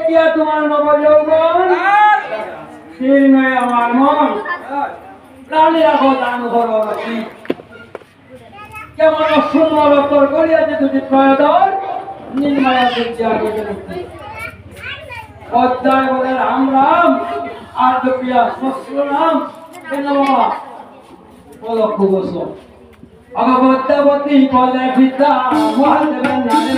দেখিয়া তোমার নব যৌবন শীর্ণয় আমার মন প্রাণী রাখো দান করো রাখি কেমন সুন্দর উত্তর করিয়াছে দুটি প্রয়োদর নির্মায়া দেখিয়া গেছে অধ্যায় বলে রাম রাম আর দেখিয়া শ্বশ্র রাম কেন বাবা বলো খুব অগবদ্যাবতী বলে পিতা মহাদেবের নামে